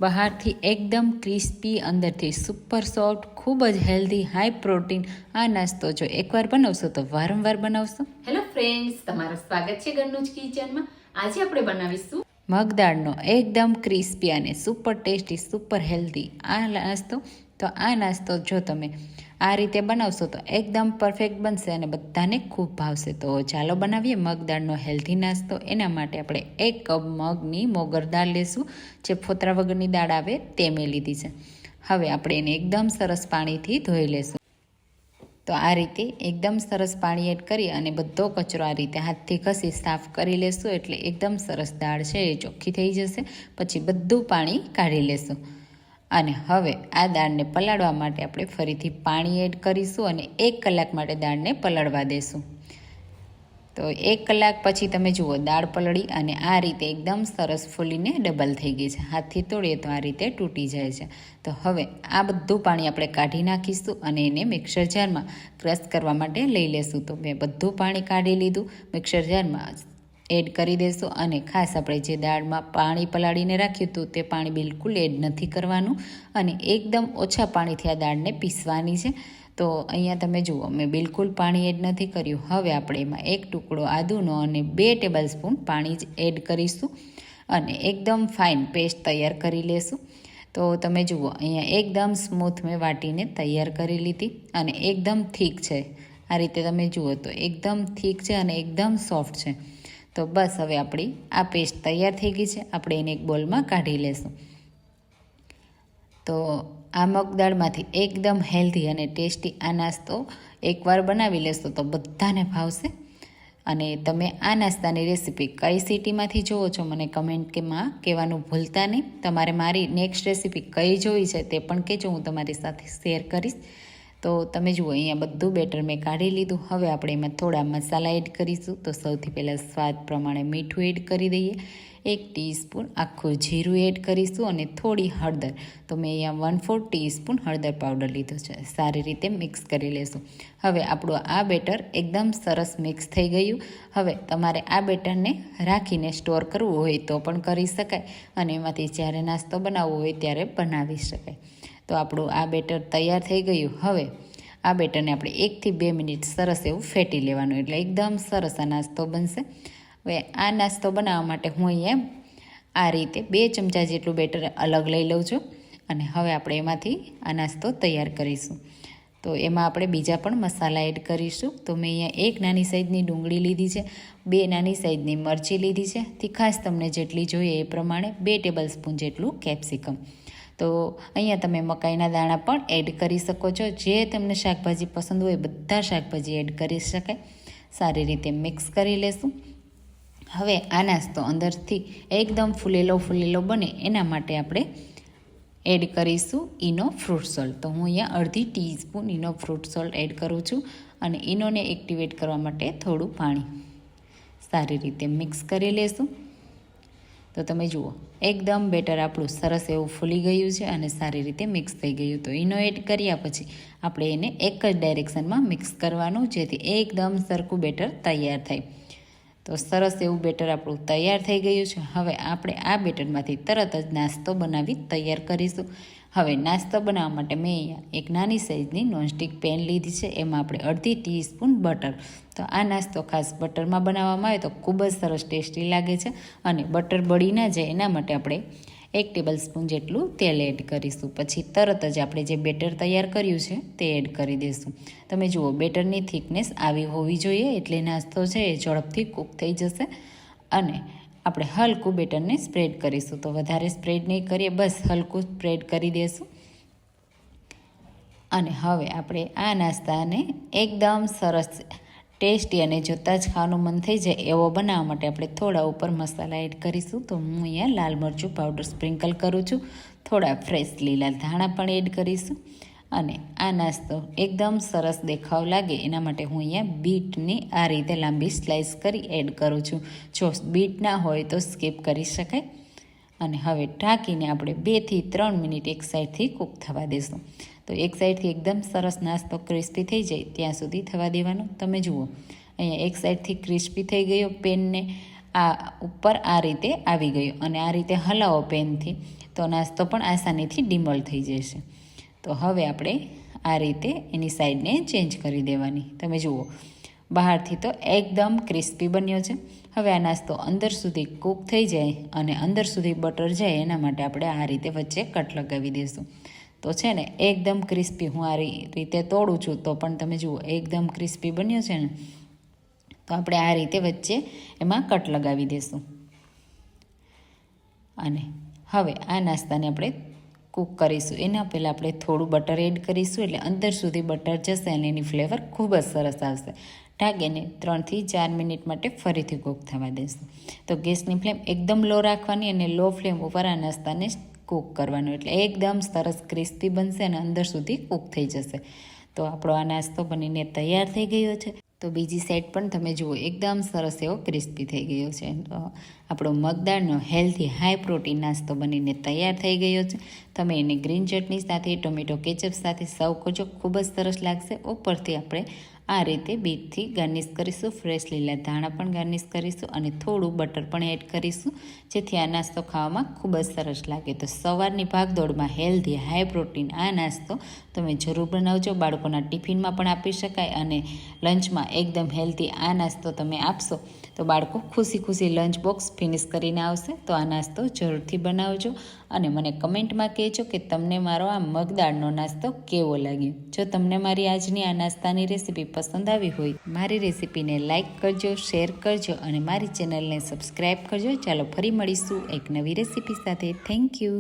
બહારથી એકદમ ક્રિસ્પી, અંદરથી સુપર સોફ્ટ, ખૂબ જ હેલ્ધી, હાઈ પ્રોટીન આ નાસ્તો જો એકવાર બનાવશો તો વારંવાર બનાવશો. હેલો ફ્રેન્ડ્સ, તમારું સ્વાગત છે ઘરનું જ કિચનમાં. આજે આપણે બનાવીશું મગદાળનો એકદમ ક્રિસ્પી અને સુપર ટેસ્ટી, સુપર હેલ્ધી આ નાસ્તો. તો આ નાસ્તો જો તમે આ રીતે બનાવશો તો એકદમ પરફેક્ટ બનશે અને બધાને ખૂબ ભાવશે. તો ચાલો બનાવીએ મગદાળનો હેલ્ધી નાસ્તો. એના માટે આપણે 1 કપ મગની મોગર દાળ લેશું, જે ફોતરા વગરની દાળ આવે તે મેં લીધી છે. હવે આપણે એને એકદમ સરસ પાણીથી ધોઈ લેશું. તો આ રીતે એકદમ સરસ પાણી એડ કરી અને બધો કચરો આ રીતે હાથથી ઘસી સાફ કરી લેશું, એટલે એકદમ સરસ દાળ છે એ ચોખ્ખી થઈ જશે. પછી બધું પાણી કાઢી લેશું અને હવે આ દાળને પલાળવા માટે આપણે ફરીથી પાણી એડ કરીશું અને 1 કલાક માટે દાળને પલાળવા દેશું. તો 1 કલાક પછી તમે જુઓ દાળ પલળી અને આ રીતે એકદમ સરસ ફૂલીને ડબલ થઈ ગઈ છે. હાથથી તોડીએ તો આ રીતે તૂટી જાય છે. તો હવે આ બધું પાણી આપણે કાઢી નાખીશું અને એને મિક્સર જારમાં ક્રશ કરવા માટે લઈ લેશું. તો મેં બધું પાણી કાઢી લીધું, મિક્સર જારમાં એડ કરી દઈશું. અને ખાસ આપણે જે દાળમાં પાણી પલાળીને રાખ્યું હતું તે પાણી બિલકુલ એડ નથી કરવાનું અને એકદમ ઓછા પાણીથી આ દાળને પીસવાની છે. તો અહીંયા તમે જુઓ મેં બિલકુલ પાણી એડ નથી કર્યું. હવે આપણે એમાં 1 ટુકડો આદુનો અને 2 ટેબલસ્પૂન પાણી જ એડ કરીશું અને એકદમ ફાઇન પેસ્ટ તૈયાર કરી લેશું. તો તમે જુઓ અહીંયા એકદમ સ્મૂથ મેં વાટીને તૈયાર કરી લીધી અને એકદમ થીક છે. આ રીતે તમે જુઓ તો એકદમ થીક છે અને એકદમ સોફ્ટ છે. તો બસ હવે આપણી આ પેસ્ટ તૈયાર થઈ ગઈ છે. આપણે એને એક બોલમાં કાઢી લેશું. તો આ મગદાળમાંથી એકદમ હેલ્ધી અને ટેસ્ટી આ નાસ્તો એકવાર બનાવી લેશો તો બધાને ભાવશે. અને તમે આ નાસ્તાની રેસીપી કઈ સિટીમાંથી જોવો છો મને કમેન્ટમાં કહેવાનું ભૂલતા નહીં. તમારે મારી નેક્સ્ટ રેસીપી કઈ જોઈ છે તે પણ કહેજો, હું તમારી સાથે શેર કરીશ. તો તમે જુઓ અહીંયા બધું બેટર મેં કાઢી લીધું. હવે આપણે એમાં થોડા મસાલા એડ કરીશું. તો સૌથી પહેલાં સ્વાદ પ્રમાણે મીઠું એડ કરી દઈએ, 1 ટીસ્પૂન આખું જીરું એડ કરીશું અને થોડી હળદર. તો મેં અહીંયા 1/4 ટીસ્પૂન હળદર પાવડર લીધો છે. સારી રીતે મિક્સ કરી લેશું. હવે આપણું આ બેટર એકદમ સરસ મિક્સ થઈ ગયું. હવે તમારે આ બેટરને રાખીને સ્ટોર કરવું હોય તો પણ કરી શકાય અને એમાંથી જ્યારે નાસ્તો બનાવવો હોય ત્યારે બનાવી શકાય. તો આપણું આ બેટર તૈયાર થઈ ગયું. હવે આ બેટરને આપણે 1 થી 2 મિનિટ સરસ એવું ફેટી લેવાનું, એટલે એકદમ સરસ આ નાસ્તો બનશે. હવે આ નાસ્તો બનાવવા માટે હું અહીંયા આ રીતે 2 ચમચા જેટલું બેટર અલગ લઈ લઉં છું અને હવે આપણે એમાંથી આ નાસ્તો તૈયાર કરીશું. તો એમાં આપણે બીજા પણ મસાલા એડ કરીશું. તો મેં અહીંયા 1 નાની સાઈઝની ડુંગળી લીધી છે, 2 નાની સાઈઝની મરચી લીધી છે, તીખાશ તમને જેટલી જોઈએ એ પ્રમાણે 2 ટેબલસ્પૂન જેટલું કેપ્સિકમ. તો અહીંયા તમે મકાઈના દાણા પણ એડ કરી શકો છો. જે તમને શાકભાજી પસંદ હોય બધા શાકભાજી એડ કરી શકાય. સારી રીતે મિક્સ કરી લેશું. હવે આ નાસ્તો અંદરથી એકદમ ફૂલેલો બને એના માટે આપણે એડ કરીશું ઈનો ફ્રૂટ સોલ્ટ. તો હું અહીંયા 1/2 teaspoon Eno fruit salt add કરું છું અને ઈનોને એક્ટિવેટ કરવા માટે થોડું પાણી. સારી રીતે મિક્સ કરી લેશું. તો તમે જુઓ એકદમ બેટર આપણું સરસ એવું ફૂલી ગયું છે અને સારી રીતે મિક્સ થઈ ગયું. તો ઈનો એડ કર્યા પછી આપણે એને એક જ ડાયરેક્શનમાં મિક્સ કરવાનું, જેથી એકદમ સરખું બેટર તૈયાર થાય. તો સરસ એવું બેટર આપણું તૈયાર થઈ ગયું છે. હવે આપણે આ બેટરમાંથી તરત જ નાસ્તો બનાવી તૈયાર કરીશું. હવે નાસ્તો બનાવવા માટે મેં અહીંયા 1 નાની સાઈઝની નોનસ્ટિક પેન લીધી છે. એમાં આપણે 1/2 ટીસ્પૂન બટર. તો આ નાસ્તો ખાસ બટરમાં બનાવવામાં આવે તો ખૂબ જ સરસ ટેસ્ટી લાગે છે અને બટર બળી ના જાય એના માટે આપણે 1 ટેબલસ્પૂન જેટલું તેલ એડ કરીશું. પછી તરત જ આપણે જે બેટર તૈયાર કર્યું છે તે એડ કરી દઈશું. તમે જુઓ બેટરની થિકનેસ આવી હોવી જોઈએ, એટલે નાસ્તો છે એ ઝડપથી કૂક થઈ જશે. અને આપણે હલકું બેટરને સ્પ્રેડ કરીશું. તો વધારે સ્પ્રેડ નહીં કરીએ, બસ હલકું સ્પ્રેડ કરી દઈશું. અને હવે આપણે આ નાસ્તાને એકદમ સરસ ટેસ્ટી અને જોતાં જ ખાવાનું મન થઈ જાય એવો બનાવવા માટે આપણે થોડા ઉપર મસાલા એડ કરીશું. તો હું અહીંયા લાલ મરચું પાવડર સ્પ્રિંકલ કરું છું, થોડા ફ્રેશ લીલા ધાણા પણ એડ કરીશું. અને આ નાસ્તો એકદમ સરસ દેખાવ લાગે એના માટે હું અહીંયા બીટની આ રીતે લાંબી સ્લાઇસ કરી એડ કરું છું. જો બીટ ના હોય તો સ્કીપ કરી શકાય. અને હવે ઢાંકીને આપણે 2 થી 3 મિનિટ એક સાઈડથી કૂક થવા દઈશું. તો એક સાઈડથી એકદમ સરસ નાસ્તો ક્રિસ્પી થઈ જાય ત્યાં સુધી થવા દેવાનું. તમે જુઓ અહીંયા એક સાઈડથી ક્રિસ્પી થઈ ગયો, પેનને આ ઉપર આ રીતે આવી ગયું અને આ રીતે હલાવો પેનથી તો નાસ્તો પણ આસાનીથી ડિમોલ્ડ થઈ જશે. તો હવે આપણે આ રીતે એની સાઈડને ચેન્જ કરી દેવાની. તમે જુઓ બહારથી તો એકદમ ક્રિસ્પી બન્યો છે. હવે આ નાસ્તો અંદર સુધી કૂક થઈ જાય અને અંદર સુધી બટર જાય એના માટે આપણે આ રીતે વચ્ચે કટ લગાવી દઈશું. તો છે ને એકદમ ક્રિસ્પી હું આ રીતે તોડું છું તો પણ તમે જુઓ એકદમ ક્રિસ્પી બન્યો છે ને. તો આપણે આ રીતે વચ્ચે એમાં કટ લગાવી દઈશું. અને હવે આ નાસ્તાને આપણે કૂક કરીશું. એના પહેલાં આપણે થોડું બટર એડ કરીશું એટલે અંદર સુધી બટર જશે અને એની ફ્લેવર ખૂબ જ સરસ આવશે. ઢાંકીને 3 થી 4 મિનિટ માટે ફરીથી કૂક થવા દેશું. તો ગેસની ફ્લેમ એકદમ લો રાખવાની અને લો ફ્લેમ ઉપર આ નાસ્તાને કૂક કરવાનું એટલે એકદમ સરસ ક્રિસ્પી બનશે અને અંદર સુધી કૂક થઈ જશે. તો આપણો આ નાસ્તો બનીને તૈયાર થઈ ગયો છે. તો બીજી સાઈડ પણ તમે જુઓ એકદમ સરસ એવો ક્રિસ્પી થઈ ગયો છે. તો આપણો મગદાળનો હેલ્ધી હાઈ પ્રોટીન નાસ્તો બનીને તૈયાર થઈ ગયો છે. તમે એને ગ્રીન ચટણી સાથે ટોમેટો કેચઅપ સાથે સર્વ કરજો, ખૂબ જ સરસ લાગશે. ઉપરથી આપણે આ રીતે બીટથી ગાર્નિશ કરીશું, ફ્રેશ લીલા ધાણા પણ ગાર્નિશ કરીશું અને થોડું બટર પણ એડ કરીશું જેથી આ નાસ્તો ખાવામાં ખૂબ જ સરસ લાગે. તો સવારની ભાગદોડમાં હેલ્ધી હાઈ પ્રોટીન આ નાસ્તો તમે જરૂર બનાવજો. બાળકોના ટિફિનમાં પણ આપી શકાય અને લંચમાં એકદમ હેલ્ધી આ નાસ્તો તમે આપશો તો બાળકો ખુશી ખુશી લંચ બોક્સ ફિનિશ કરીને આવશે. તો આ નાસ્તો જરૂરથી બનાવજો અને મને કમેન્ટમાં કહેજો કે તમને મારો આ મગદાળનો નાસ્તો કેવો લાગ્યો. જો તમને મારી આજની આ નાસ્તાની રેસીપી પસંદ આવી હોય મારી રેસીપીને લાઇક કરજો, શેર કરજો અને મારી ચેનલને સબસ્ક્રાઈબ કરજો. ચાલો ફરી મળીશું એક નવી રેસીપી સાથે. Thank you.